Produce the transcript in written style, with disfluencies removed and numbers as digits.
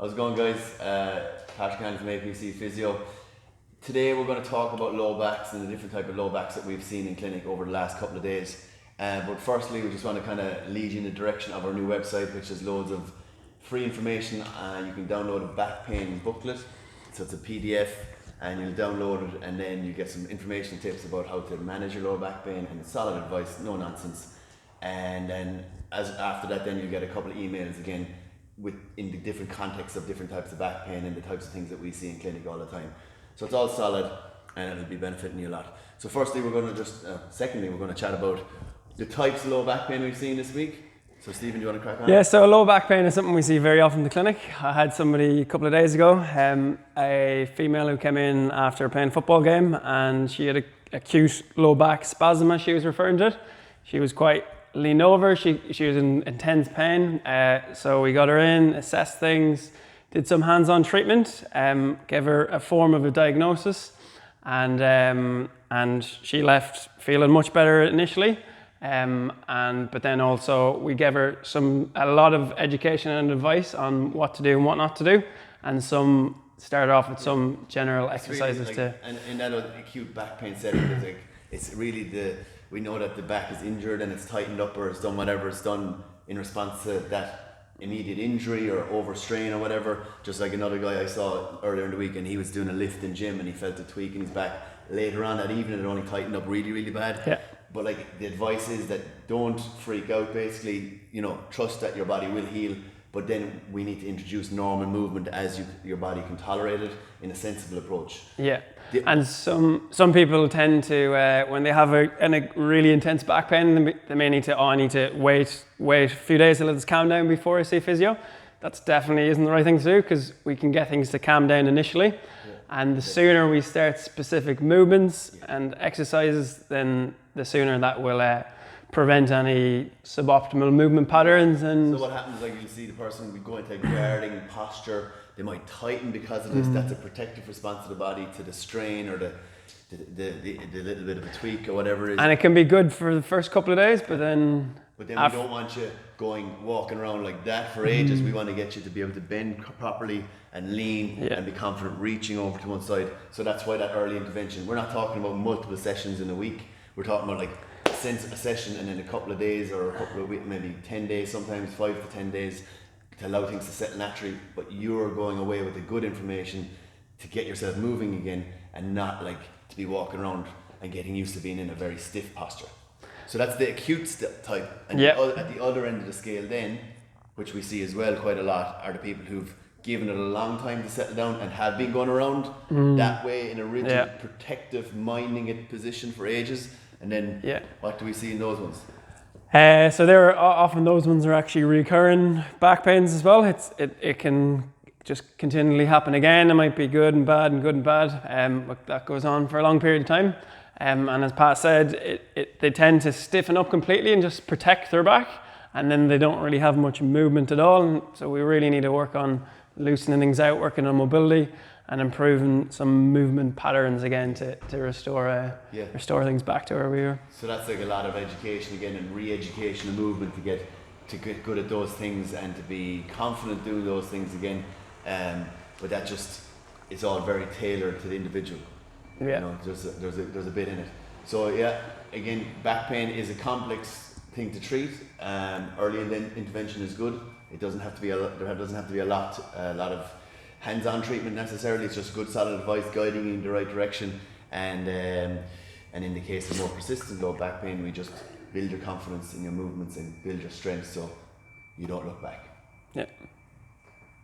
How's it going, guys? Patrick Hanley from APC Physio. Today we're going to talk about low backs and the different type of low backs that we've seen in clinic over the last couple of days. But firstly, we just want to kind of lead you in the direction of our new website, which has loads of free information. You can download a back pain booklet, so it's a PDF, and you'll download it, and then you get some information tips about how to manage your lower back pain and solid advice, no nonsense. And then after that, then you get a couple of emails again in the different contexts of different types of back pain and the types of things that we see in clinic all the time. So it's all solid and it'll be benefiting you a lot. So firstly, we're going to secondly, we're going to chat about the types of low back pain we've seen this week. So Stephen, do you want to crack on? Yeah, so low back pain is something we see very often in the clinic. I had somebody a couple of days ago, a female who came in after playing a football game, and she had an acute low back spasm, as she was referring to it. She was quite leaned over, she was in intense pain, so we got her in, assessed things, did some hands-on treatment, gave her a form of a diagnosis, and she left feeling much better initially. But then also we gave her a lot of education and advice on what to do and what not to do, and started off with some general exercises really And in that acute back pain setting, it's really we know that the back is injured and it's tightened up or it's done whatever it's done in response to that immediate injury or overstrain or whatever. Just like another guy I saw earlier in the week, and he was doing a lift in gym and he felt a tweak in his back. Later on that evening, it only tightened up really, really bad. Yeah. But the advice is that don't freak out, basically, trust that your body will heal, but then we need to introduce normal movement as your body can tolerate it in a sensible approach. Yeah. And some people tend to, when they have a really intense back pain, they may need to wait a few days to let this calm down before I see physio. That's definitely isn't the right thing to do, because we can get things to calm down initially. Yeah. And the sooner we start specific movements and exercises, then the sooner that will prevent any suboptimal movement patterns. And so what happens, you'll see the person we go into guarding posture, they might tighten because of this. That's a protective response to the body to the strain or the little bit of a tweak or whatever it is. And it can be good for the first couple of days, but then we don't want you walking around like that for ages. We want to get you to be able to bend properly and lean and be confident reaching over to one side. So that's why that early intervention. We're not talking about multiple sessions in a week. We're talking about a session and then a couple of days or a couple of weeks, maybe 10 days, sometimes 5 to 10 days, to allow things to settle naturally. But you're going away with the good information to get yourself moving again, and not to be walking around and getting used to being in a very stiff posture. So that's the acute type. And at the other end of the scale then, which we see as well quite a lot, are the people who've given it a long time to settle down and have been going around that way in a rigid, protective, minding it position for ages. And then what do we see in those ones? So often those ones are actually recurring back pains as well. It can just continually happen again. It might be good and bad and good and bad. But that goes on for a long period of time. And as Pat said, they tend to stiffen up completely and just protect their back, and then they don't really have much movement at all. And so we really need to work on loosening things out, working on mobility, and improving some movement patterns again to restore things back to where we were. So that's a lot of education again, and re-education and movement to get good at those things and to be confident doing those things again. But that just is all very tailored to the individual. Yeah. There's a bit in it. So again, back pain is a complex thing to treat. Early intervention is good. It doesn't have to be there doesn't have to be a lot of hands-on treatment necessarily. It's just good solid advice guiding you in the right direction. And in the case of more persistent low back pain, we just build your confidence in your movements and build your strength so you don't look back. Yeah.